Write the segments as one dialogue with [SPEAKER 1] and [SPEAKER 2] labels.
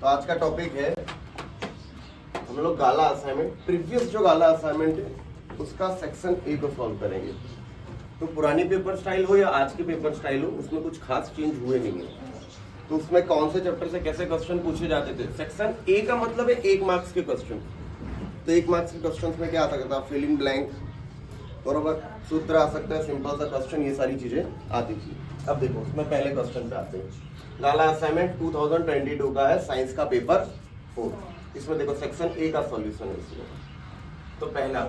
[SPEAKER 1] तो आज का टॉपिक है हम लोग गाला असाइनमेंट, प्रीवियस जो गाला असाइनमेंट है उसका सेक्शन ए को सॉल्व करेंगे। तो पुरानी पेपर स्टाइल हो या आज के पेपर स्टाइल हो, उसमें कुछ खास चेंज हुए नहीं है। तो उसमें कौन से चैप्टर से कैसे क्वेश्चन पूछे जाते थे। सेक्शन ए का मतलब है 1 मार्क्स के क्वेश्चन। तो 1 मार्क्स के क्वेश्चन में क्या आ सकता है, फिल इन ब्लैंक, बरोबर, सूत्र आ सकता है, सिंपल सा क्वेश्चन, ये सारी चीजें आती थी। अब देखो उसमें पहले क्वेश्चन पे आते हैं। गाला असाइनमेंट 2022 का है, साइंस का पेपर 4। इसमें देखो सेक्शन ए का सॉल्यूशन है इसमें। तो पहला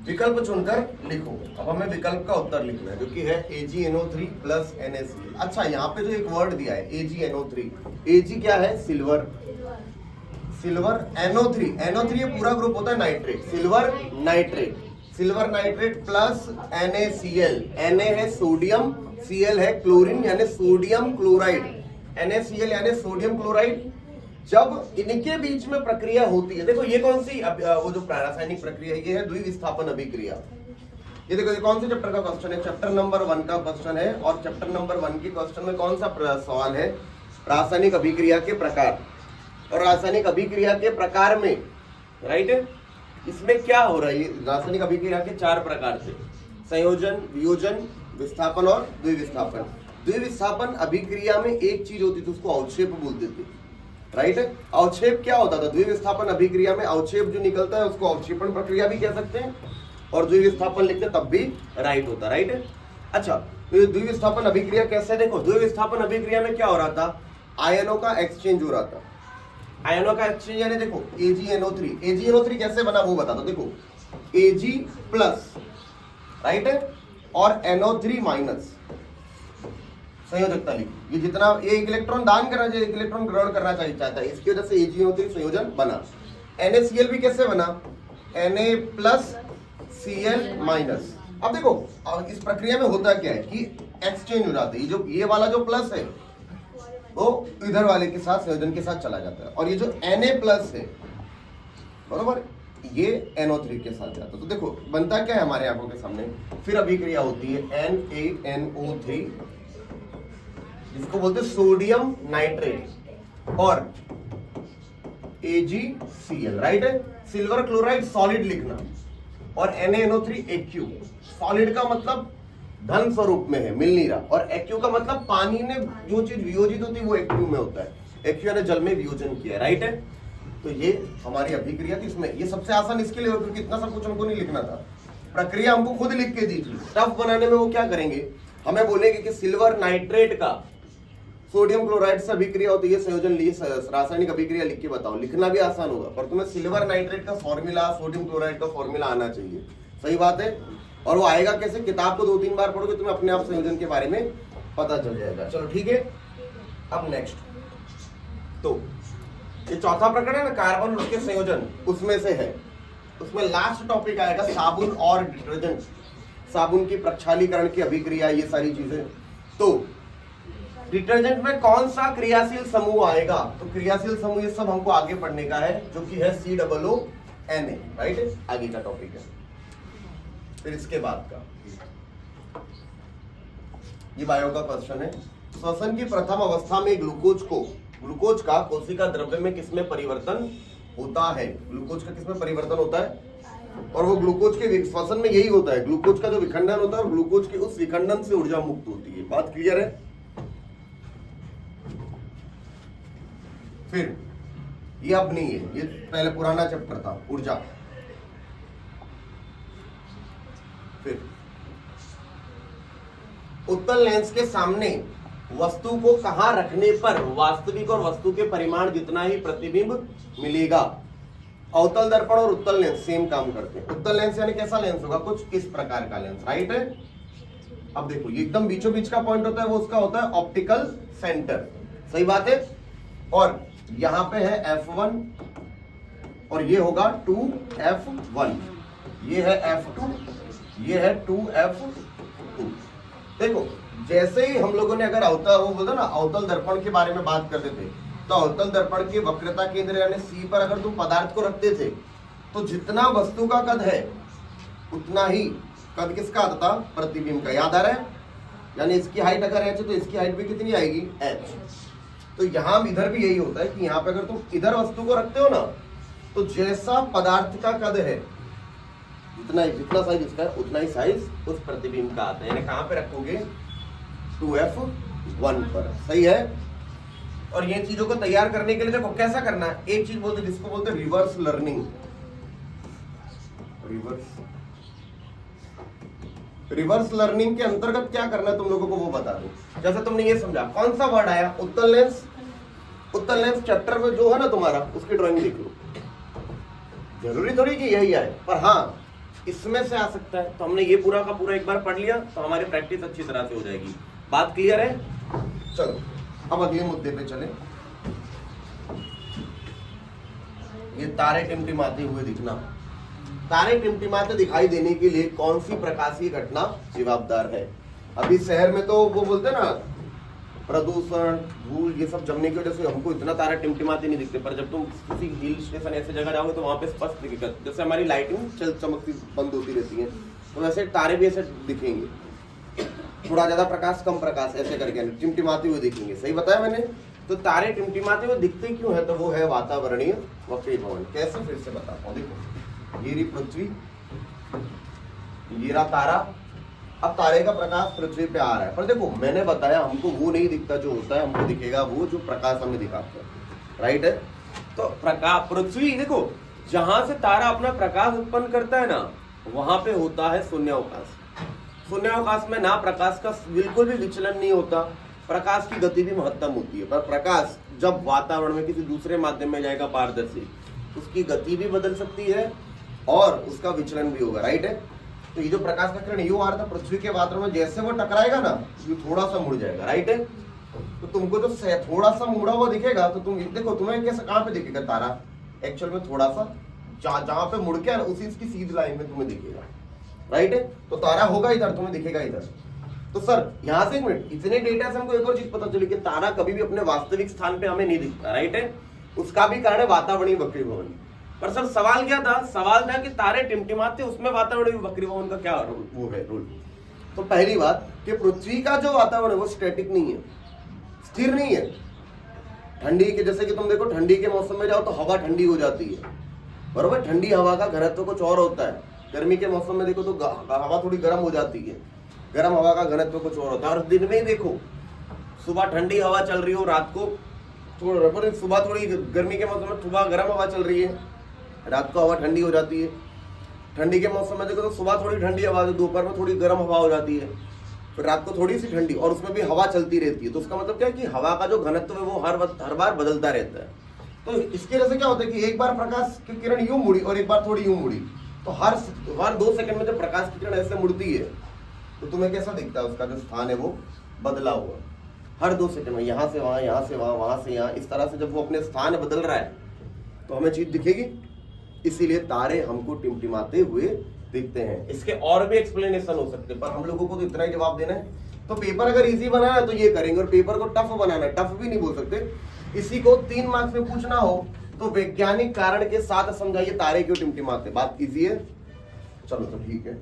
[SPEAKER 1] विकल्प चुनकर लिखो। अब हमें विकल्प का उत्तर लिखना है जो कि है AgNO3 प्लस NaCl। अच्छा, यहाँ पे जो एक वर्ड दिया है AgNO3, Ag क्या है, सिल्वर, सिल्वर NO3 ये पूरा ग्रुप होता है nitrate, silver nitrate plus NaCl। Na है सोडियम, Cl है क्लोरीन यानी सोडियम क्लोराइड, NaCl यानी सोडियम क्लोराइड। जब इनके बीच में प्रक्रिया होती है, देखो ये कौन सी वो जो रासायनिक प्रक्रिया है, ये है द्विविस्थापन अभिक्रिया। ये देखो ये कौन से चैप्टर का क्वेश्चन है, चैप्टर नंबर 1 का क्वेश्चन है। और चैप्टर नंबर 1 के क्वेश्चन में कौन सा सवाल है, रासायनिक अभिक्रिया के प्रकार। और रासायनिक अभिक्रिया के प्रकार में राइट है, इसमें क्या हो रहा है, रासायनिक अभिक्रिया के 4 प्रकार थे, संयोजन, वियोजन, विस्थापन और द्विविस्थापन। द्विविस्थापन अभिक्रिया में एक चीज होती थी, उसको अवक्षेप बोलते थे, राइट है। अवक्षेप क्या होता था, द्विविस्थापन अभिक्रिया में अवक्षेप जो निकलता है उसको अवक्षेपण प्रक्रिया भी कह सकते हैं, और द्विविस्थापन लिखते तब भी राइट होता, राइट है। अच्छा, तो ये द्विविस्थापन अभिक्रिया कैसे, देखो द्विविस्थापन अभिक्रिया में क्या हो रहा था, आयनों का एक्सचेंज हो रहा था। आयनों का एक्सचेंज यानी देखो AgNO3 कैसे बना वो बता दो। देखो Ag प्लस, राइट है, और NO3 माइनस, संयोजकता लिखी। ये जितना ये एक इलेक्ट्रॉन दान करना चाहिए, एक इलेक्ट्रॉन ग्रहण करना चाहिए चाहता है, इसकी वजह से AgNO3 संयोजन बना। NaCl भी कैसे बना, Na प्लस Cl माइनस। अब देखो इस प्रक्रिया में होता क्या है कि एक्सचेंज हो जाते हैं, ये वाला जो प्लस है वो इधर वाले के साथ संयोजन के साथ चला जाता है, और ये जो Na प्लस है, बरोबर, ये NO3 के साथ जाता है। तो देखो बनता क्या है हमारे आंखों के सामने, फिर अभिक्रिया होती है NaNO3, जिसको बोलते हैं सोडियम नाइट्रेट, और AgCl, राइट है। सिल्वर क्लोराइड सॉलिड लिखना, और NaNO3 एक्यू। सॉलिड का मतलब धन स्वरूप में है, मिल नहीं रहा, और एक्यू का मतलब पानी ने जो चीज वियोजित होती है वो एक्यू में होता है, एक्यू ने जल में वियोजन किया, राइट है। तो ये हमारी अभिक्रिया थी। इसमें ये सबसे आसान इसके लिए, क्योंकि इतना सब कुछ हमको नहीं लिखना था, प्रक्रिया हमको खुद लिख के दी थी। टफ बनाने में वो क्या करेंगे, हमें बोलेंगे कि सिल्वर नाइट्रेट का सोडियम क्लोराइड से अभिक्रिया होती है, संयोजन लिए रासायनिक अभिक्रिया लिख के बताओ। लिखना भी आसान होगा, पर तुम्हें सिल्वर नाइट्रेट का फॉर्मूला, सोडियम क्लोराइड का फॉर्मूला आना चाहिए, सही बात है। और वो आएगा कैसे, किताब को 2-3 बार पढ़ोगे तुम्हें अपने आप संयोजन के बारे में पता चल जाएगा। चलो ठीक है, अब नेक्स्ट, तो ये चौथा प्रकरण है ना, कार्बन उसके संयोजन, उसमें से है। उसमें लास्ट टॉपिक आएगा साबुन और डिटर्जेंट, साबुन की प्रक्षालीकरण की अभिक्रिया, ये सारी चीजें। तो डिटर्जेंट में कौन सा क्रियाशील समूह आएगा, तो क्रियाशील समूह ये सब हमको आगे पढ़ने का है, जो कि है COONA, राइट है, आगे का टॉपिक है। फिर इसके बाद का ये बायो का क्वेश्चन है। श्वसन की प्रथम अवस्था में ग्लूकोज का कोशिका द्रव्य में किसमें परिवर्तन होता है, ग्लूकोज का किसमें परिवर्तन होता है, और वो ग्लूकोज के श्वसन में यही होता है, ग्लूकोज का जो विखंडन होता है और ग्लूकोज के उस विखंडन से ऊर्जा मुक्त होती है। बात क्लियर है। फिर ये अब नहीं है, ये पहले पुराना चैप्टर था, ऊर्जा। फिर उत्तल लेंस के सामने वस्तु को कहां रखने पर वास्तविक और वस्तु के परिमाण जितना ही प्रतिबिंब मिलेगा। अवतल दर्पण और उत्तल लेंस सेम काम करते हैं। उत्तल लेंस यानी कैसा लेंस होगा, कुछ इस प्रकार का लेंस, राइट है। अब देखो ये एकदम बीचों बीच का पॉइंट होता है, वो उसका होता है ऑप्टिकल सेंटर, सही बात है। और यहां पे है F1 और ये होगा 2F1, ये है F2, ये है 2F2। देखो जैसे ही हम लोगों ने अगर वो बोलते ना अवतल दर्पण के बारे में बात करते थे, तो अवतल दर्पण की वक्रता केंद्र यानी C पर अगर तुम पदार्थ को रखते थे, तो जितना वस्तु का कद है उतना ही कद किसका आता था, प्रतिबिंब का। याद आ रहा है, यानी इसकी हाइट अगर h है तो इसकी हाइट भी कितनी आएगी, h। तो यहां इधर भी यही होता है कि यहाँ पे अगर तुम इधर वस्तु को रखते हो ना, तो जैसा पदार्थ का कद है, जितना साइज इसका है उतना ही साइज उस प्रतिबिंब का आता है। यानी कहां पे रखोगे, 2f1 पर, सही है। और ये चीजों को तैयार करने के लिए देखो कैसा करना है, एक चीज बोलते जिसको बोलते रिवर्स लर्निंग। रिवर्स लर्निंग के अंतर्गत क्या करना है तुम लोगों को वो बता दो। जैसे तुमने ये समझा, कौन सा वर्ड आया, उत्तल लेंस। उत्तल लेंस चैप्टर में जो है ना तुम्हारा, उसकी ड्राइंग देख लो। जरूरी थोड़ी कि यही आए, पर हाँ इसमें से आ सकता है। तो हमने ये पूरा का पूरा एक बार पढ़ लिया तो हमारी प्रैक्टिस अच्छी तरह से हो जाएगी। बात क्लियर है? चलो अब अगले मुद्दे पे चले। ये तारे टिमटिमाते हुए दिखना। तारे टिमटिमाते दिखाई देने के लिए कौन सी प्रकाशीय घटना जवाबदार है? अभी शहर में तो वो बोलते ना, प्रदूषण, धूल, ये सब जमने की वजह से हमको इतना तारा टिमटिमाते नहीं दिखते, पर जब तुम किसी हिल स्टेशन ऐसे जगह जाओगे तो वहां पे स्पष्ट दिखेगा। जैसे हमारी लाइटिंग चमकती बंद होती रहती है, तो वैसे तारे भी ऐसे दिखेंगे, थोड़ा ज्यादा प्रकाश कम प्रकाश ऐसे करके टिमटिमाते हुए दिखेंगे। सही बताया मैंने? तो तारे टिमटिमाते हुए दिखते क्यों है? तो वो है वातावरणीय वक्रीभवन। कैसे, फिर से बताता हूँ। देखो ये रही पृथ्वी, ये रहा तारा। अब तारे का प्रकाश पृथ्वी पे आ रहा है, पर देखो मैंने बताया हमको वो नहीं दिखता जो होता है, हमको दिखेगा वो जो प्रकाश हमें दिखाता है, राइट है। तो प्रकाश पृथ्वी, देखो जहां से तारा अपना प्रकाश उत्पन्न करता है ना, वहां पे होता है शून्यावकाश। शून्यावकाश में ना प्रकाश का बिल्कुल भी विचलन नहीं होता, प्रकाश की गति भी महत्तम होती है। पर प्रकाश जब वातावरण में किसी दूसरे माध्यम में जाएगा पारदर्शी, उसकी गति भी बदल सकती है और उसका विचलन भी होगा, राइट है। तो ये जो प्रकाश का किरण यू आ रहा था पृथ्वी के वातावरण में, जैसे वो टकराएगा ना, ये थोड़ा सा मुड़ जाएगा, राइट है। तो तुमको जो थोड़ा सा मुड़ा हुआ दिखेगा, तो तुम देखो तुम्हें कैसे, कहाँ पे दिखेगा तारा, एक्चुअल में थोड़ा सा जहां पे मुड़ के उसी इसकी सीधी लाइन में तुम्हें दिखेगा, राइट है। तो तारा होगा इधर, तुम्हें दिखेगा इधर। तो सर यहाँ से एक मिनट, इतने डेटा से हमको एक और चीज पता चली कि तारा कभी भी अपने वास्तविक स्थान पे हमें नहीं दिखता, राइट है। उसका भी कारण है वातावरणीय वक्रीभवन। पर सर सवाल क्या था? सवाल था कि तारे टिमटिमाते, उसमें वातावरणीय वक्रीभवन का क्या रोल, वो है रोल। तो पहली बात कि पृथ्वी का जो वातावरण है वो स्टैटिक नहीं है, स्थिर नहीं है। ठंडी के, जैसे कि तुम देखो ठंडी के मौसम में जाओ तो हवा ठंडी हो जाती है, बरोबर। ठंडी हवा का घनत्व कुछ और होता है। गर्मी के मौसम में देखो तो हवा थोड़ी गर्म हो जाती है, गर्म हवा का घनत्व कुछ और होता है। और दिन में ही देखो, सुबह ठंडी हवा चल रही हो, रात को थोड़ा, सुबह थोड़ी गर्मी के मौसम में सुबह गर्म हवा चल रही है, रात को हवा ठंडी हो जाती है। ठंडी के मौसम में देखो तो सुबह थोड़ी ठंडी हवा, दोपहर में थोड़ी गर्म हवा हो जाती है, फिर रात को थोड़ी सी ठंडी, और उसमें भी हवा चलती रहती है। तो उसका मतलब क्या है कि हवा का जो घनत्व है वो हर बार बदलता रहता है। तो इसकी वजह से क्या होता है कि एक बार प्रकाश की किरण यूं मुड़ी और एक बार थोड़ी यूं मुड़ी, तो हर 2 सेकंड में जब प्रकाश की किरण ऐसे मुड़ती है तो तुम्हें कैसा दिखता है? उसका जो स्थान है वो बदला हुआ, हर 2 सेकंड में, यहाँ से वहां, यहाँ से वहां, वहां से यहाँ, इस तरह से जब वो अपने स्थान बदल रहा है तो हमें चीज दिखेगी। इसीलिए तारे हमको टिमटिमाते हुए दिखते हैं। इसके और भी एक्सप्लेनेशन हो सकते हैं, पर हम लोगों को तो इतना ही जवाब देना है। तो पेपर अगर इजी बनाना है तो ये करेंगे, और पेपर को टफ बनाना है, टफ भी नहीं बोल सकते। इसी को 3 मार्क्स में पूछना हो तो वैज्ञानिक कारण के साथ समझाइए तारे क्यों टिमटिमाते। बात इजी है, चलो तो ठीक है।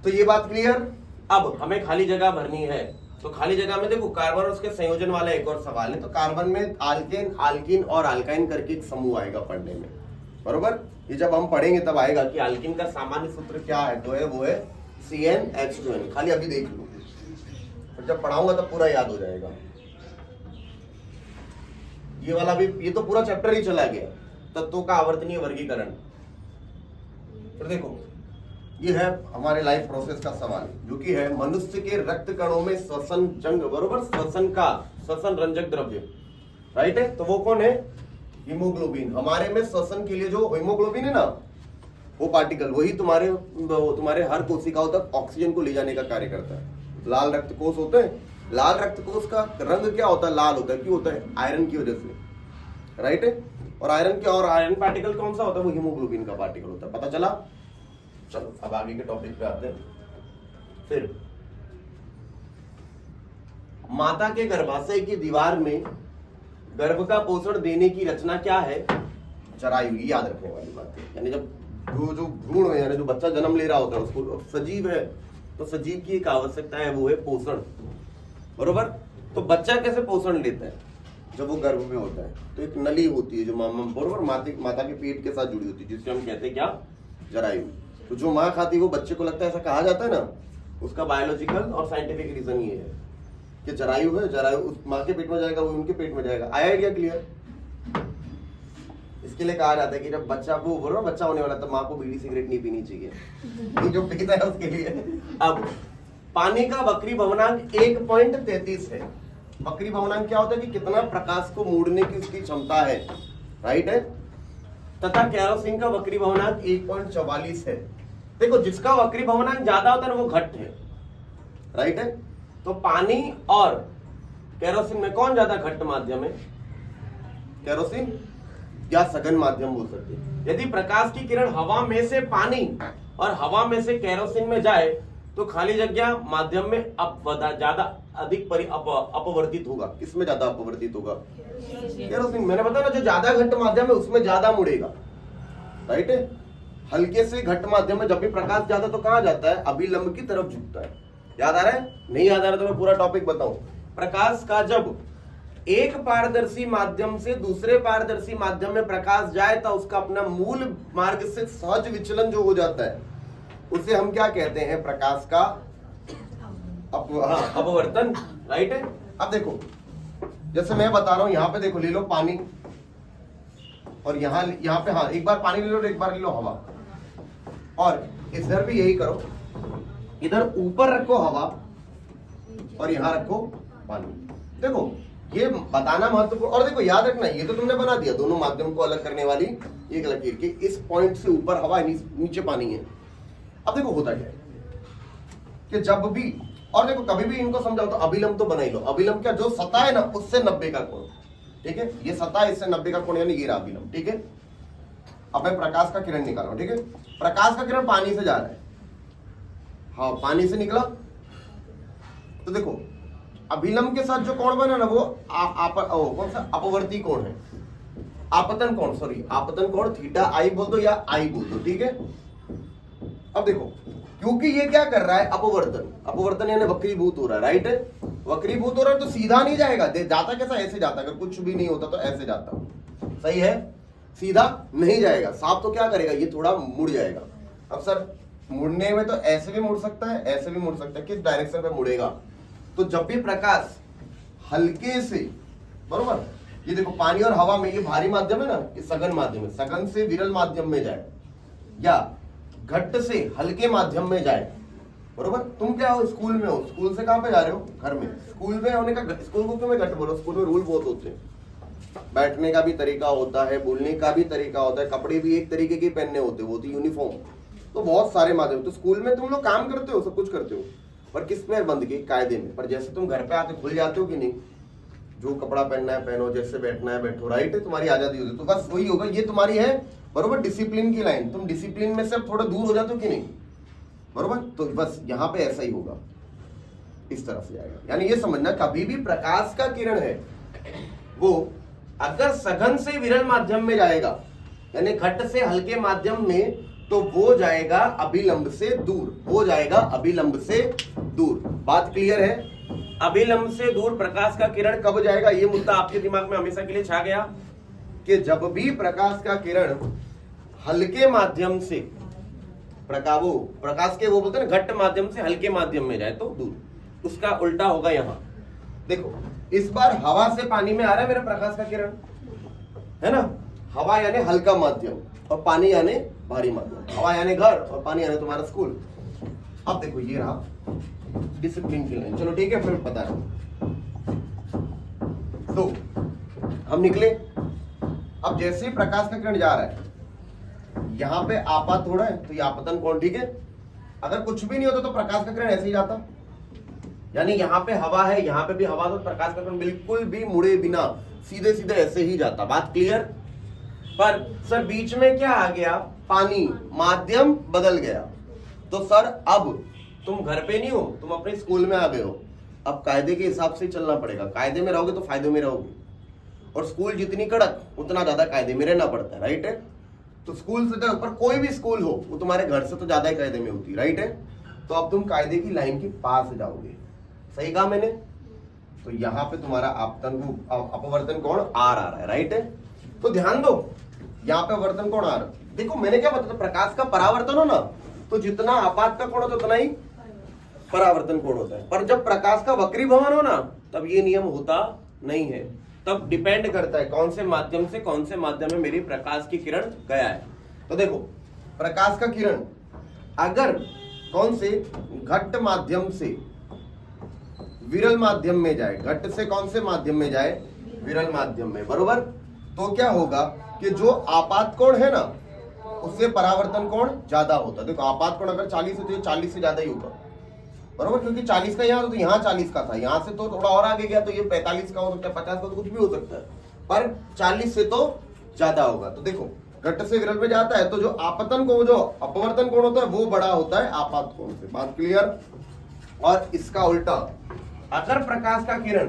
[SPEAKER 1] तो ये बात क्लियर। अब हमें खाली जगह भरनी है, तो खाली जगह में देखो कार्बन और उसके संयोजन वाला एक और सवाल है। तो कार्बन में आल्केन, आल्कीन और अल्काइन करके एक समूह आएगा पढ़ने में, बरोबर। ये जब हम पढ़ेंगे तब आएगा कि आल्कीन का सामान्य सूत्र क्या है, तो है वो है CnH2n। खाली अभी देख लो, फिर जब पढ़ाऊंगा तब पूरा याद हो जाएगा। ये वाला भी, ये तो पूरा चैप्टर ही चला गया, तत्वों का आवर्तनीय वर्गीकरण। फिर देखो ये है हमारे लाइफ प्रोसेस का सवाल, जो कि है मनुष्य के रक्त कणों में श्वसन जंग, बरोबर, श्वसन रंजक द्रव्य, राइट है। तो वो कौन है? हीमोग्लोबिन। हमारे में श्वसन के लिए जो हीमोग्लोबिन है ना, वो पार्टिकल, वही तुम्हारे हर कोशिकाओं तक ऑक्सीजन को ले जाने का कार्य करता है। लाल रक्त कोष होते हैं, लाल रक्त कोष का रंग क्या होता है? लाल होता है। क्यों होता है? आयरन की वजह से, राइट है। और आयरन पार्टिकल कौन सा होता है? वो हीमोग्लोबिन का पार्टिकल होता है। पता चला? चलो अब आगे के टॉपिक पे आते हैं। फिर माता के गर्भाशय की दीवार में गर्भ का पोषण देने की रचना क्या है? जरायु। याद रखने वाली बात है। यानी जब जो भ्रूण है, यानी जो बच्चा जन्म ले रहा होता है, उसको सजीव है, तो सजीव की एक आवश्यकता है, वो है पोषण, बरोबर। तो बच्चा कैसे पोषण लेता है? जब वो गर्भ में होता है तो एक नली होती है जो बरोबर माता के पेट के साथ जुड़ी होती है, जिससे हम कहते हैं क्या, जरायु। तो जो माँ खाती है वो बच्चे को लगता है, ऐसा कहा जाता है ना, उसका बायोलॉजिकल और साइंटिफिक रीजन ये है कि जरायु है, जरायु उस माँ के पेट में जाएगा, वो उनके पेट में जाएगा। आया आइडिया क्लियर? इसके लिए कहा जाता है कि जब बच्चा वो बरोबर बच्चा होने वाला, तब माँ को बीड़ी सिगरेट नहीं पीनी चाहिए, ये जो पीता है उसके लिए। अब पानी का वक्री भवनांक 1.33 है। वक्री भवनांक क्या होता है कि कितना प्रकाश को मोड़ने की उसकी क्षमता है, राइट है। तथा केरोसिन का वक्री भवनांक 1.44 है। देखो जिसका वक्री भवनांक ज्यादा होता है वो घट है, राइट है। तो पानी और केरोसिन में कौन ज्यादा घट्ट माध्यम है? केरोसिन या सघन माध्यम बोल सकते हैं। यदि प्रकाश की किरण हवा में से पानी और हवा में से केरोसिन में जाए तो खाली जगह माध्यम में ज्यादा अधिक अपवर्तित होगा। किसमें ज्यादा अपवर्तित होगा? केरोसिन। मैंने बताया ना, जो ज्यादा घट्ट माध्यम है उसमें ज्यादा मुड़ेगा, राइट है। हल्के से घट्ट माध्यम में जब भी प्रकाश ज्यादा तो कहां जाता है? अभिलंब की तरफ झुकता है। याद आ रहा है? नहीं याद आ रहा तो मैं पूरा टॉपिक बताऊं। प्रकाश का जब एक पारदर्शी माध्यम से दूसरे पारदर्शी माध्यम में प्रकाश जाए तो उसका अपना मूल मार्ग से सहज विचलन जो हो जाता है उसे हम क्या कहते हैं? प्रकाश का अपवर्तन, राइट है। अब देखो जैसे मैं बता रहा हूं, यहां पे देखो, ले लो पानी और यहां पे, हाँ एक बार पानी ले लो, एक बार ले लो हवा, और इधर भी यही करो। इधर ऊपर रखो हवा और यहां रखो पानी। देखो ये बताना महत्वपूर्ण, और देखो याद रखना, ये तो तुमने बना दिया दोनों माध्यम को अलग करने वाली एक लकीर की। इस पॉइंट से ऊपर हवा, नीचे पानी है। अब देखो होता क्या है कि जब भी, और देखो कभी भी इनको समझाओ तो अभिलंब तो बना ही लो। अभिलंब क्या? जो सतह है ना उससे 90 का कोण, ठीक है। ये सतह, इससे 90 का कोण, यानी ये रहा अभिलंब, ठीक है। अब मैं प्रकाश का किरण निकाल रहा हूं, ठीक है। प्रकाश का किरण पानी से जा रहा है, हाँ पानी से निकला, तो देखो अभिलंब के साथ जो कोण बना ना वो कौन सा? अपवर्ती कोण है, आपतन कोण, सॉरी आपतन कोण, थीटा आई बोल दो या आई बोल दो, ठीक है। अब देखो क्योंकि ये क्या कर रहा है? अपवर्तन। अपवर्तन यानी वक्रीभूत हो रहा है, राइट है। वक्रीभूत हो रहा है तो सीधा नहीं जाएगा, जाता कैसा? ऐसे जाता। अगर कुछ भी नहीं होता तो ऐसे जाता, सही है। सीधा नहीं जाएगा। सांप तो क्या करेगा? ये थोड़ा मुड़ जाएगा। अब सर मुड़ने में तो ऐसे भी मुड़ सकता है, ऐसे भी मुड़ सकता है, किस डायरेक्शन पे मुड़ेगा? तो जब भी प्रकाश हल्के से, बरोबर, ये देखो पानी और हवा में ये भारी माध्यम है ना, ये सघन माध्यम है, सघन से विरल माध्यम में जाए या घट्ट से हल्के माध्यम में जाए, बरोबर। तुम क्या हो? स्कूल में हो, स्कूल से कहां पे जा रहे हो? घर में। स्कूल में होने का, स्कूल को क्यों मैं घट्ट बोलो? स्कूल में रूल बहुत होते हैं, बैठने का भी तरीका होता है, बोलने का भी तरीका होता है, कपड़े भी एक तरीके के पहनने होते हैं, वो होती यूनिफॉर्म। तो बहुत सारे माध्यम। तो स्कूल में तुम लोग काम करते हो, सब कुछ करते हो, पर किस में? बंद के कायदे में। पर जैसे तुम घर पे आते खुल जाते हो कि नहीं, जो कपड़ा पहनना है पहनो, जैसे बैठना है बैठो, राइट है। तुम्हारी आजादी होती है। तो बस वही होगा, ये तुम्हारी है बरोबर डिसिप्लिन की लाइन। तुम डिसिप्लिन में से अब थोड़ा दूर हो जाते हो कि नहीं, बरोबर। तो बस यहाँ पे ऐसा ही होगा, इस तरफ से जाएगा। यानी ये समझना, कभी भी प्रकाश का किरण है वो अगर सघन से विरल माध्यम में जाएगा, यानी घट्ट से हल्के माध्यम में, तो वो जाएगा अभिलंब से दूर, हो जाएगा अभिलंब से दूर। बात क्लियर है? अभिलंब से दूर प्रकाश का किरण कब जाएगा? ये मुद्दा आपके दिमाग में हमेशा के लिए छा गया कि जब भी प्रकाश का किरण हल्के माध्यम से प्रकाश के, वो बोलते हैं घट्ट माध्यम से हल्के माध्यम में जाए तो दूर, उसका उल्टा होगा यहाँ। देखो इस बार हवा से पानी में आ रहा है मेरा प्रकाश का किरण, है ना। हवा यानी हल्का माध्यम और पानी यानी भारी माध्यम। हवा यानी घर और पानी यानी तुम्हारा स्कूल। अब देखो ये रहा डिसिप्लिन की लाइन। चलो ठीक है, फिर बता रहा हूं। तो हम निकले। अब जैसे ही प्रकाश का किरण जा रहा है, यहां पे आपात हो रहा है तो ये आपतन कोण, ठीक है। अगर कुछ भी नहीं होता तो प्रकाश का किरण ऐसे ही जाता, यानी यहाँ पे हवा है, यहाँ पे भी हवा, तो प्रकाश का किरण बिल्कुल भी मुड़े बिना सीधे सीधे ऐसे ही जाता। बात क्लियर? पर सर बीच में क्या आ गया? पानी, माध्यम बदल गया। तो सर अब तुम घर पे नहीं हो, तुम अपने स्कूल में आ गए हो। अब कायदे के हिसाब से चलना पड़ेगा। कायदे में रहोगे तो फायदे में रहोगे, और स्कूल जितनी कड़क उतना ज्यादा कायदे में रहना पड़ता है, राइट है। तो स्कूल से ऊपर कोई भी स्कूल हो वो तुम्हारे घर से तो ज्यादा ही कायदे में होती, राइट है। तो अब तुम कायदे की लाइन के पास जाओगे। सही कहा मैंने? तो यहाँ पे तुम्हारा अपवर्तन कोण आर आ रहा है, राइट है। तो ध्यान दो यहाँ पे अपवर्तन कोण आर, देखो मैंने क्या बताया, प्रकाश का परावर्तन हो ना तो जितना आपात का कोण होता है उतना ही परावर्तन कोण होता है, पर जब प्रकाश का वक्रीभवन हो ना तब ये नियम होता नहीं है। तब डिपेंड करता है कौन से माध्यम से कौन से माध्यम में मेरी प्रकाश की किरण गया है। तो देखो प्रकाश का किरण अगर कौन से घट्ट माध्यम से विरल माध्यम में जाए, घट्ट से कौन से माध्यम में जाए, विरल माध्यम में, बरोबर, तो क्या होगा कि जो आपात कोण है ना उससे परावर्तन कोण ज्यादा होता है। देखो आपात कोण अगर 40 है तो ये 40 से ज्यादा ही होगा, बरोबर, क्योंकि 40 का यहाँ तो यहाँ 40 का था, यहाँ से तो थोड़ा और आगे गया तो ये 45 का हो सकता है, 50 का तो कुछ भी हो सकता है, पर 40 से तो ज्यादा होगा। तो देखो घट्ट से विरल में जाता है तो जो आपतन कोण, जो अपवर्तन कोण होता है वो बड़ा होता है आपात कोण से। बात क्लियर। और इसका उल्टा, अगर प्रकाश का किरण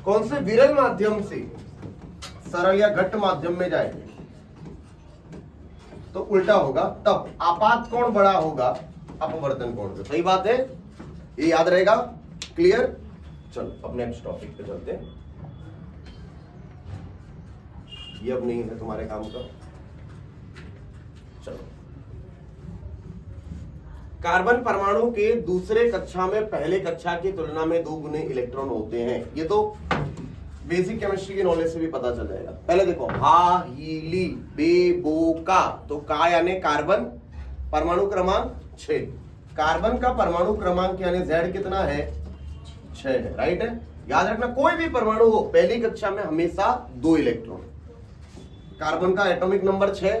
[SPEAKER 1] कौन से विरल माध्यम से सरल या घट्ट माध्यम में जाए तो उल्टा होगा, तब आपात कोण बड़ा होगा अपवर्तन कोण से। सही बात है, ये याद रहेगा। क्लियर। चलो अब नेक्स्ट टॉपिक पे चलते हैं। ये अब नहीं है तुम्हारे काम का। चलो, कार्बन परमाणु के दूसरे कक्षा में पहले कक्षा की तुलना में 2 गुने इलेक्ट्रॉन होते हैं। ये तो बेसिक केमिस्ट्री की नॉलेज से भी पता चल जाएगा। पहले देखो, हा ही ली बे बो का, तो का यानी कार्बन, परमाणु क्रमांक 6, कार्बन का परमाणु क्रमांक यानी Z कितना है, 6 है, राइट है। याद रखना कोई भी परमाणु हो पहली कक्षा में हमेशा 2 इलेक्ट्रॉन। कार्बन का एटॉमिक नंबर 6,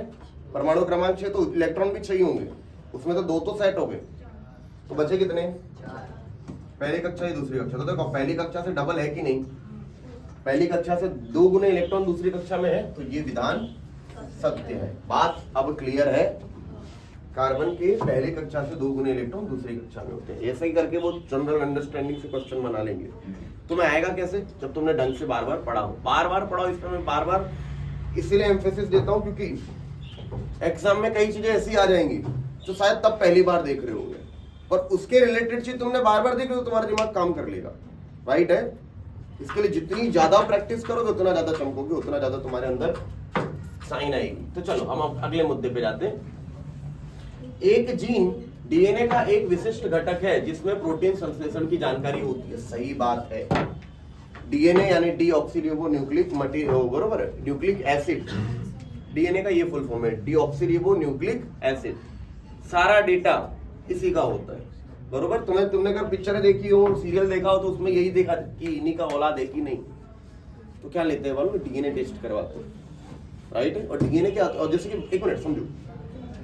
[SPEAKER 1] परमाणु क्रमांक 6, तो इलेक्ट्रॉन भी 6 ही होंगे, उसमें तो 2 तो सेट हो गए, तो बचे कितने, पहली कक्षा या दूसरी कक्षा। तो देखो पहली कक्षा से डबल है कि नहीं, पहली कक्षा से 2 गुने इलेक्ट्रॉन दूसरी कक्षा में है, तो ये विधान सत्य है। बात अब क्लियर है। कार्बन के पहली कक्षा से 2 गुने इलेक्ट्रॉन दूसरी कक्षा में होते हैं। ऐसा ही करके वो जनरल अंडरस्टैंडिंग से क्वेश्चन बना लेंगे। तुम्हें आएगा कैसे, जब तुमने ढंग से बार बार पढ़ा हो, बार बार पढ़ाओ। इसमें मैं बार बार इसीलिए एम्फेसिस देता हूं क्योंकि एग्जाम में कई चीजें ऐसी आ जाएंगी जो शायद तब पहली बार देख रहे होंगे, पर उसके रिलेटेड चीज तुमने बार बार देखी तो तुम्हारा दिमाग काम कर लेगा, राइट है। इसके लिए जितनी ज्यादा प्रैक्टिस करोगे उतना ज्यादा चमकोगे, उतना ज्यादा तुम्हारे अंदर साइन आएगी। तो चलो हम अब अगले मुद्दे पे जाते हैं। एक जीन डीएनए का एक विशिष्ट घटक है जिसमें प्रोटीन संश्लेषण की जानकारी होती है। सही बात है। डीएनए यानी डीऑक्सीरिबो न्यूक्लिक मटेरियल, बरोबर है, न्यूक्लिक एसिड। डीएनए का ये फुल फॉर्म है, डीऑक्सीरिबो न्यूक्लिक एसिड। सारा डेटा इसी का होता है, बरोबर। तुमने अगर पिक्चर देखी हो, सीरियल देखा हो, तो उसमें यही देखा कि इन्हीं का औलाद है कि नहीं, तो क्या लेते हैं वालों, डीएनए टेस्ट करवाते हैं, राइट है। और डीएनए क्या, और जैसे कि एक मिनट समझो,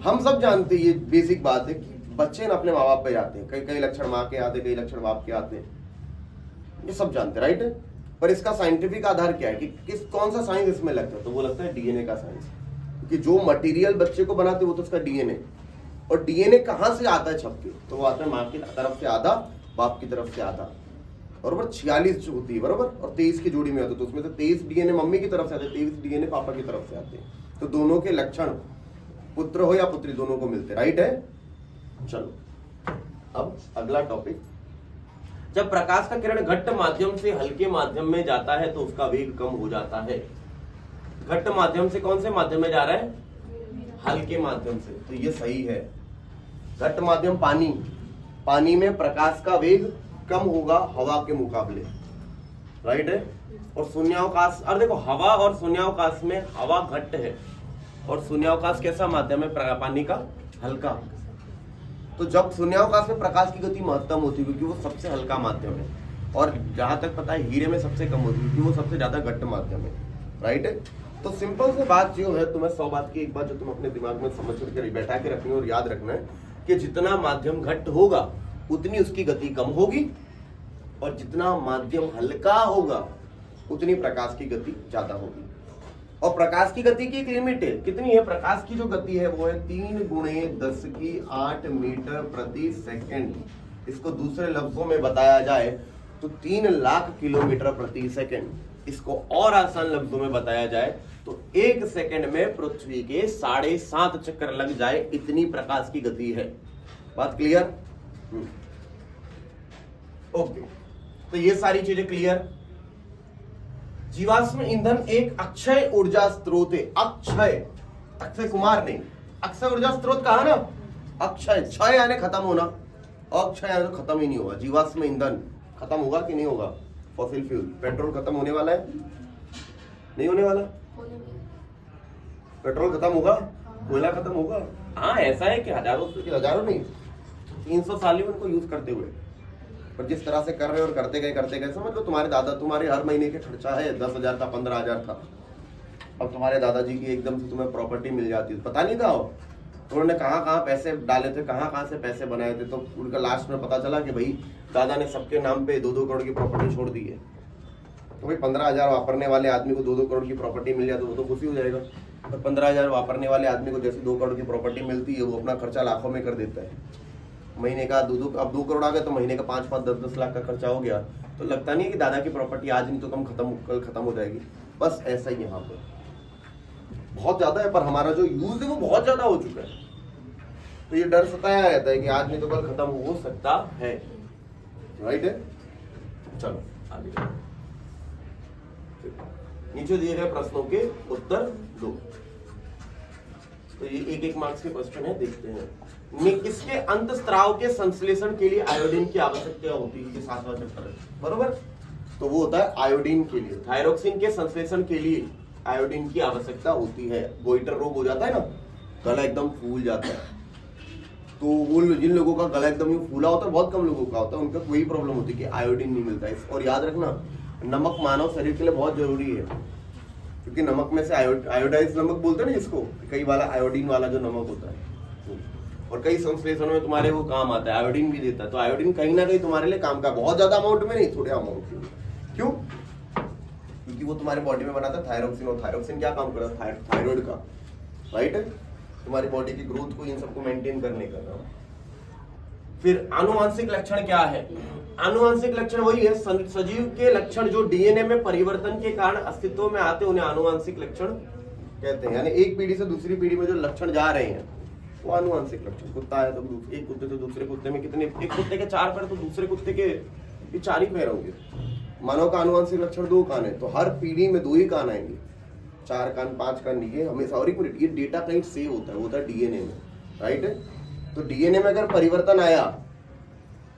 [SPEAKER 1] हम सब जानते हैं, ये बेसिक बात है कि बच्चे ना अपने माँ बाप पे जाते हैं, कई लक्षण माँ के आते हैं, कई लक्षण बाप के आते हैं, ये सब जानते हैं, राइट है। पर इसका साइंटिफिक आधार क्या है कि कौन सा साइंस इसमें लगता है, तो वो लगता है डीएनए का साइंस, क्योंकि जो मटेरियल बच्चे को बनाते वो तो उसका डीएनए। और डीएनए कहां से आता है छप के, तो वो आता है माँ की तरफ से आधा, बाप की तरफ से आधा, बरोबर। 46 होती है, बरोबर, और 23 की जोड़ी में होती है, तो उसमें से 23 डीएनए मम्मी की तरफ से आते हैं, 23 डीएनए पापा की तरफ से आते हैं, तो दोनों के लक्षण पुत्र हो या पुत्री दोनों को मिलते, राइट है। चलो अब अगला टॉपिक, जब प्रकाश का किरण घट्ट माध्यम से हल्के माध्यम में जाता है तो उसका वेग कम हो जाता है। घट्ट माध्यम से कौन से माध्यम में जा रहा है, हल्के माध्यम से, तो ये सही है। घट्ट माध्यम पानी, पानी में प्रकाश का वेग कम होगा हवा के मुकाबले, राइट है। और शून्यावकाश, और देखो हवा और शून्यावकाश में हवा घट्ट है और शून्यावकाश कैसा माध्यम है, पानी का हल्का। तो जब शून्यावकाश में प्रकाश की गति महत्तम होती है क्योंकि वो सबसे हल्का माध्यम है, और जहां तक पता है हीरे में सबसे कम होती है क्योंकि वो सबसे ज्यादा घट्ट माध्यम है, राइट है। तो सिंपल से बात जो है, तुम्हें 100 बात की एक बात जो तुम अपने दिमाग में समझ करके बैठा के रखनी और याद रखना है कि जितना माध्यम घट्ट होगा उतनी उसकी गति कम होगी, और जितना माध्यम हल्का होगा उतनी प्रकाश की गति ज्यादा होगी। और प्रकाश की गति की एक लिमिट है, कितनी है, प्रकाश की जो गति है वो है 3 × 10⁸ मीटर प्रति सेकेंड। इसको दूसरे लफ्जों में बताया जाए तो 3 लाख किलोमीटर प्रति सेकेंड। इसको और आसान लफ्जों में बताया जाए तो 1 सेकेंड में पृथ्वी के 7.5 चक्कर लग जाए, इतनी प्रकाश की गति है। बात क्लियर। ओके, तो ये सारी चीजें क्लियर। जीवाश्म ईंधन एक अक्षय ऊर्जा स्रोत है। अक्षय, अक्षय कुमार नहीं, अक्षय ऊर्जा स्रोत कहा ना, अक्षय, क्षय यानी खत्म होना, अक्षय यानी तो खत्म ही नहीं होगा। जीवाश्म ईंधन खत्म होगा कि नहीं होगा? फॉसिल फ्यूल, पेट्रोल खत्म होने वाला है, नहीं होने वाला? पेट्रोल खत्म होगा, कोयला खत्म होगा। हाँ ऐसा है कि हजारों नहीं, 300 साल ही उनको यूज करते हुए, पर जिस तरह से कर रहे और करते गए समझ लो तुम्हारे दादा, तुम्हारे हर महीने के खर्चा है 10,000 था, 15,000 था, अब तुम्हारे दादाजी की एकदम से तुम्हें प्रॉपर्टी मिल जाती है, पता नहीं था उन्होंने कहाँ पैसे डाले थे, कहाँ से पैसे बनाए थे, तो उनका लास्ट में पता चला कि भाई दादा ने सबके नाम पे 2-2 करोड़ की प्रॉपर्टी छोड़ दी है। तो भाई 15,000 वापरने वाले आदमी को 2-2 करोड़ की प्रॉपर्टी मिल जाए तो वो तो खुशी हो जाएगा, पर 15,000 वापरने वाले आदमी को जैसे 2 करोड़ की प्रॉपर्टी मिलती है वो अपना खर्चा लाखों में कर देता है। महीने का अब 2 करोड़ आ गए तो महीने का 5-5, 10-10 लाख का खर्चा हो गया, तो लगता नहीं है कि दादा की प्रॉपर्टी आज नहीं तो कल खत्म हो जाएगी। बस ऐसा ही यहाँ पे बहुत ज्यादा है, पर हमारा जो यूज है वो बहुत ज्यादा हो चुका है, तो ये डर सताया रहता है कि आज नहीं तो कल खत्म हो सकता है। राइट है, चलो आगे नीचे दिए गए प्रश्नों के उत्तर दो। तो ये एक मार्क्स के क्वेश्चन है, देखते हैं। किसके अंतस्त्राव के संश्लेषण के लिए आयोडीन की आवश्यकता होती है? 7वां चैप्टर है, बरोबर। तो वो होता है आयोडीन के लिए, थायरोक्सिन के संश्लेषण के लिए आयोडीन की आवश्यकता होती है। गोइटर रोग हो जाता है ना, गला एकदम फूल जाता है, तो वो जिन लोगों का गला एकदम फूला होता है, बहुत कम लोगों का होता है, उनका कोई प्रॉब्लम होती है कि आयोडीन नहीं मिलता है। और याद रखना, नमक मानव शरीर के लिए बहुत जरूरी है, क्योंकि नमक में से आयोडाइज नमक बोलते हैं ना जिसको, कई वाला आयोडीन वाला जो नमक होता है, और कई संश्लेषणों में तुम्हारे वो काम आता है, आयोडीन भी देता है। तो आयोडीन कहीं ना कहीं तुम्हारे लिए काम का, बहुत ज्यादा अमाउंट में नहीं, थोड़े अमाउंट में। क्यों? क्योंकि वो तुम्हारे बॉडी में बनाता है थायरोक्सिन, और थायरोक्सिन क्या काम कर रहा है? थायराइड का, राइट है, तुम्हारी बॉडी की ग्रोथ को, इन सबको मेंटेन करने का। फिर आनुवांशिक लक्षण क्या है? आनुवांशिक लक्षण वही है, सजीव के लक्षण जो डीएनए में परिवर्तन के कारण अस्तित्व में आते उन्हें आनुवांशिक लक्षण कहते हैं। यानी एक पीढ़ी से दूसरी पीढ़ी में जो लक्षण जा रहे हैं वो आनुवांशिक लक्षण। कुत्ता है तो एक कुत्ते से दूसरे कुत्ते में कितने, एक कुत्ते के 4 पैर तो दूसरे कुत्ते के भी 4 ही पैर होंगे। मानव का आनुवांशिक लक्षण 2 कान है, तो हर पीढ़ी में 2 ही कान आएंगे, 4 कान 5 कान नहीं है हमेशा। और ये डेटा कहीं सेव होता है, वो होता है डीएनए में, राइट है। तो डीएनए में अगर परिवर्तन आया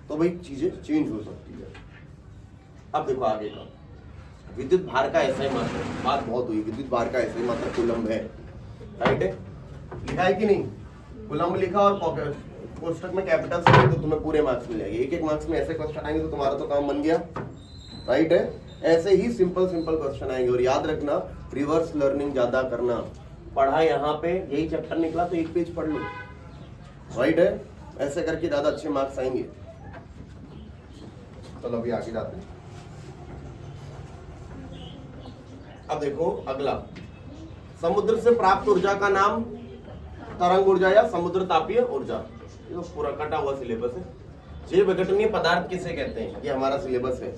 [SPEAKER 1] तो भाई चीजें चेंज हो सकती है। अब देखो आगे का, विद्युत भार का ऐसा ही मात्रा, बात बहुत हुई, विद्युत भार का ऐसा ही मात्रा कूलम्ब है, राइट है। लिखा है कि नहीं? कूलम्ब लिखा और कोष्टक में कैपिटल से, तो तुम्हें पूरे मार्क्स मिल जाएंगे। एक मार्क्स में ऐसे क्वेश्चन आएंगे तो तुम्हारा तो काम बन गया, राइट है। ऐसे ही सिंपल क्वेश्चन आएंगे। और याद रखना, रिवर्स लर्निंग ज्यादा करना। पढ़ा यहाँ पे यही चैप्टर निकला तो 1 पेज पढ़ लो, राइट है। ऐसे करके ज्यादा अच्छे मार्क्स आएंगे। चलो अभी आगे जाते हैं। अब देखो अगला, समुद्र से प्राप्त ऊर्जा का नाम तरंग ऊर्जा या समुद्र तापीय ऊर्जा। ये तो पूरा कटा हुआ सिलेबस है। जैव विघटनीय पदार्थ किसे कहते हैं? ये हमारा सिलेबस है।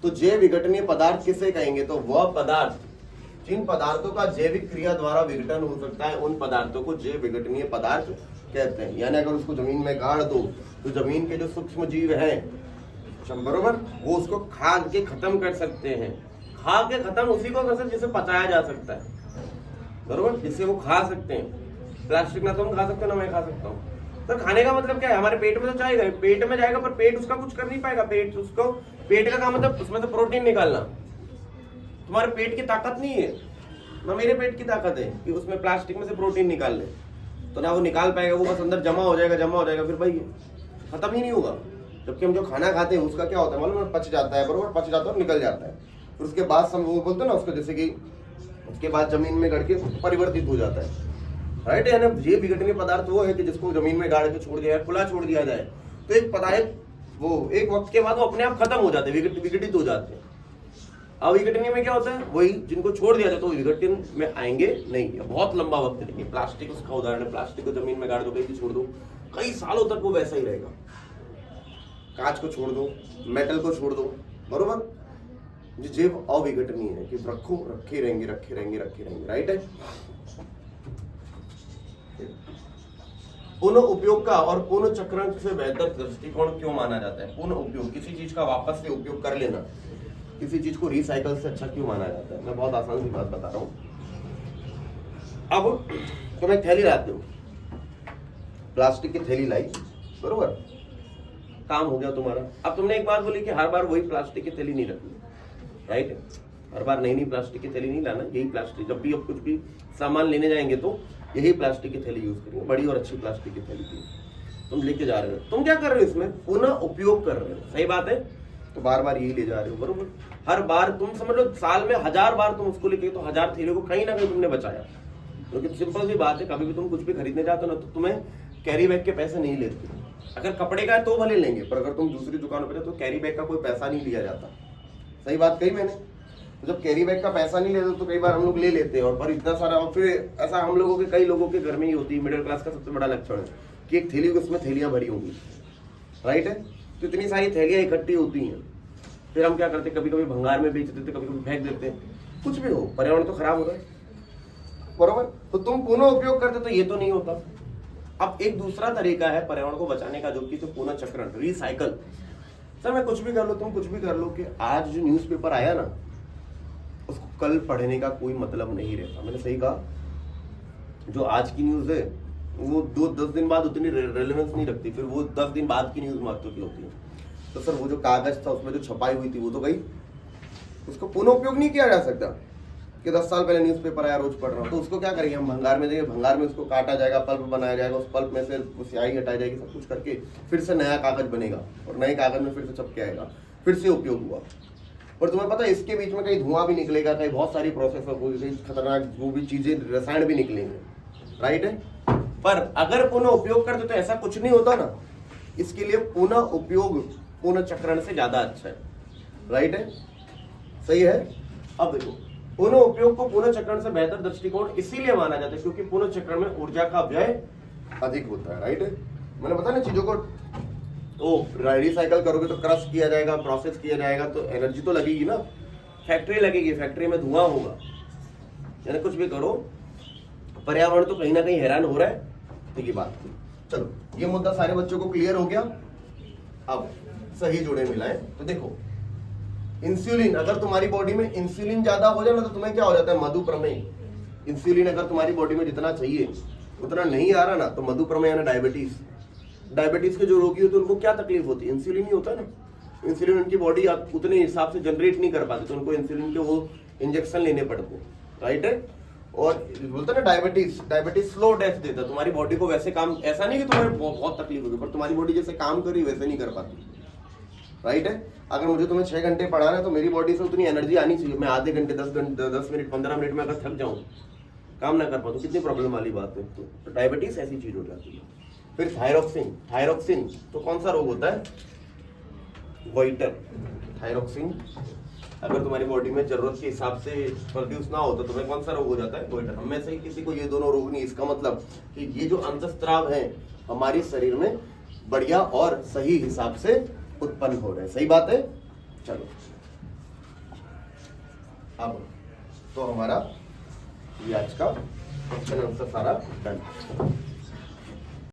[SPEAKER 1] तो जैव विघटनीय पदार्थ किसे कहेंगे? तो वह पदार्थ जिन पदार्थों का जैविक क्रिया द्वारा विघटन हो सकता है, उन पदार्थों को जैव विघटनीय पदार्थ कहते हैं। यानी अगर उसको जमीन में गाड़ दो तो जमीन के जो सूक्ष्म जीव हैं, बरोबर, वो उसको खा के खत्म कर सकते हैं। खा के खत्म उसी को कर सकते जिसे पचाया जा सकता है, बरोबर, जिससे वो खा सकते हैं। प्लास्टिक ना तुम खा सकते हो ना मैं खा सकता हूँ। तो खाने का मतलब क्या है? हमारे पेट में तो जाएगा, पेट में जाएगा, पर पेट उसका कुछ कर नहीं पाएगा। पेट का काम मतलब उसमें से प्रोटीन निकालना। तुम्हारे पेट की ताकत नहीं है ना मेरे पेट की ताकत है कि उसमें प्लास्टिक में से प्रोटीन निकाल ले, तो ना वो निकाल पाएगा, वो बस अंदर जमा हो जाएगा, फिर भाई खत्म ही नहीं होगा। जबकि हम जो खाना खाते हैं उसका क्या होता है मालूम है? पच जाता है, बरोबर, पच जाता है और निकल जाता है। फिर उसके बाद हम वो बोलते हैं ना उसको, जैसे कि उसके बाद जमीन में गड़ के परिवर्तित हो जाता है, राइट। यानी ये विघटनीय पदार्थ वो है कि जिसको जमीन में गाड़ के छोड़ दिया जाए, खुला छोड़ दिया जाए, तो एक पदार्थ वो एक वक्त के बाद वो अपने आप खत्म हो जाते हैं, विघटित हो जाते हैं। अविघटनीय में क्या होता है? वही जिनको छोड़ दिया जाए तो विघटन में आएंगे नहीं, बहुत लंबा वक्त है। प्लास्टिक उसका उदाहरण है। प्लास्टिक को जमीन में गाड़ दो, कहीं भी छोड़ दो, कई सालों तक वो वैसा ही रहेगा। कांच को छोड़ दो, मेटल को छोड़ दो, बरोबर। जैव अविघटनीय है कि रखे रहेंगे, राइट है। पुनः उपयोग का और पुनः चक्रण से बेहतर दृष्टिकोण क्यों माना जाता है? पुनः उपयोग, किसी चीज का वापस से उपयोग कर लेना, किसी चीज को रिसाइकल से अच्छा क्यों माना जाता है? मैं बहुत आसान सी बात बता रहा हूं। अब तुम एक थैली लाते हो, प्लास्टिक की थैली लाई, बरोबर, काम हो गया तुम्हारा। अब तुमने एक बात बोली कि हर बार वही प्लास्टिक की थैली नहीं रखनी, राइट है? हर बार नई नई प्लास्टिक की थैली नहीं लाना, यही प्लास्टिक, जब भी अब कुछ भी सामान लेने जाएंगे तो यही प्लास्टिक की थैली यूज करेंगे, बड़ी और अच्छी प्लास्टिक की थैली थी तुम लेके जा रहे हो। तुम क्या कर रहे हो? इसमें पुनः उपयोग कर रहे हो, सही बात है? तो बार बार यही ले जा रहे हो, बरोबर। हर बार तुम समझ लो साल में 1000 बार तुम उसको लेके, तो 1000 थैलियों को कहीं ना कहीं तुमने बचाया। क्योंकि सिंपल सी बात है, कभी भी तुम कुछ भी खरीदने जाते हो ना, तो तुम्हें कैरी बैग के पैसे नहीं लेते। अगर कपड़े का है तो भले लेंगे, पर अगर तुम दूसरी दुकानों पर तो कैरी बैग का कोई पैसा नहीं लिया जाता। सही बात कही मैंने? तो जब कैरी बैग का पैसा नहीं लेते तो कई बार हम लोग ले लेते हैं, और पर इतना सारा, और फिर ऐसा हम लोगों के, कई लोगों के घर में ही होती है, मिडिल क्लास का सबसे बड़ा लक्षण है कि एक थैली उसमें थैलियां भरी होंगी, राइट है? तो इतनी सारी थैलियां इकट्ठी होती हैं, फिर हम क्या करते हैं, कभी कभी भंगार में बेच देते, कभी कभी फेंक देते हैं। कुछ भी हो, पर्यावरण तो खराब हो रहा है, बरोबर। तो तुम पुनः उपयोग करते तो ये तो नहीं होता। अब एक दूसरा तरीका है पर्यावरण को बचाने का, जो कि तो पुनः चक्रण, रिसाइकल। सर मैं कुछ भी कर लो, तुम कुछ भी कर लो, कि आज जो न्यूज़पेपर आया ना, उसको कल पढ़ने का कोई मतलब नहीं रहता। मैंने सही कहा? जो आज की न्यूज़ है वो 10 दिन बाद उतनी रेलेवेंस नहीं रखती, फिर वो 10 दिन बाद की न्यूज़ महत्व की होती है। तो सर वो जो कागज था उसमें जो छपाई हुई थी वो तो गई, उसको पुनः उपयोग नहीं किया जा सकता कि 10 साल पहले न्यूज़पेपर आया, रोज पढ़ रहा हूँ, तो उसको क्या करेंगे हम? भंगार में देंगे, भंगार में उसको काटा जाएगा, पल्प बनाया जाएगा, उस पल्प में से स्याही हटाई जाएगी, सब कुछ करके फिर से नया कागज बनेगा, और नए कागज में फिर से छप के आएगा, फिर से उपयोग हुआ। और तुम्हें पता है इसके बीच में कहीं धुआं भी निकलेगा, कहीं बहुत सारी प्रोसेस होगी, कहीं खतरनाक वो भी चीजें, रसायन भी निकलेंगे, राइट है? पर अगर पुनः उपयोग करते तो ऐसा कुछ नहीं होता ना। इसके लिए पुनः उपयोग पुनः चक्रण से ज्यादा अच्छा है, राइट है? सही है? अब देखो, पुनः उपयोग को पुनः चक्रण से बेहतर दृष्टिकोण इसीलिए माना जाता है क्योंकि पुनः चक्रण में ऊर्जा का व्यय अधिक होता है, राइट है? मैंने बताया ना, चीजों को रिसाइकल करोगे तो क्रश किया जाएगा, प्रोसेस किया जाएगा, तो एनर्जी तो लगेगी ना, फैक्ट्री लगेगी, फैक्ट्री में धुआं होगा, यानी कुछ भी करो पर्यावरण तो कहीं ना कहीं हैरान हो रहा है। तो ये बात, चलो ये मुद्दा सारे बच्चों को क्लियर हो गया। अब सही जुड़े मिलाएं तो देखो, इंसुलिन, अगर तुम्हारी बॉडी में इंसुलिन ज्यादा हो जाए ना तो तुम्हें क्या हो जाता है? मधुप्रमेह। इंसुलिन अगर तुम्हारी बॉडी में जितना चाहिए उतना नहीं आ रहा ना, तो मधुप्रमेह यानी डायबिटीज। डायबिटीज के जो रोगी होते हैं उनको क्या तकलीफ होती है? इंसुलिन ही होता है ना। इंसुलिन उनकी बॉडी उतने हिसाब से जनरेट नहीं कर पाती, तो उनको इंसुलिन के वो इंजेक्शन लेने पड़ते हैं, राइट है? और बोलते हैं ना, डायबिटीज स्लो डेथ देता है तुम्हारी बॉडी को। वैसे काम, ऐसा नहीं कि तुम्हारे बहुत तकलीफ होगी, पर तुम्हारी बॉडी जैसे काम कर रही वैसे नहीं कर पाती, राइट है? अगर मुझे तुम्हें 6 घंटे पढ़ाना है तो मेरी बॉडी से उतनी एनर्जी आनी चाहिए। मैं आधे घंटे, 10 मिनट, 15 मिनट में अगर थक जाऊं, काम ना कर पाऊं, तो कितनी प्रॉब्लम वाली बात है। तो डायबिटीज ऐसी चीज हो जाती है। फिर थायरॉक्सिन तो कौन सा रोग होता है? गोइटर। थायरॉक्सिन अगर तुम्हारी बॉडी में जरूरत के हिसाब से प्रोड्यूस ना हो तो तुम्हें कौन सा रोग हो जाता है? गोइटर। हम में से किसी को ये दोनों रोग नहीं, इसका मतलब कि ये जो अंतस्त्राव है हमारे शरीर में बढ़िया और सही हिसाब से उत्पन्न हो रहे हैं। सही बात है? चलो अब तो हमारा ये आज का क्वेश्चन आंसर सारा डन।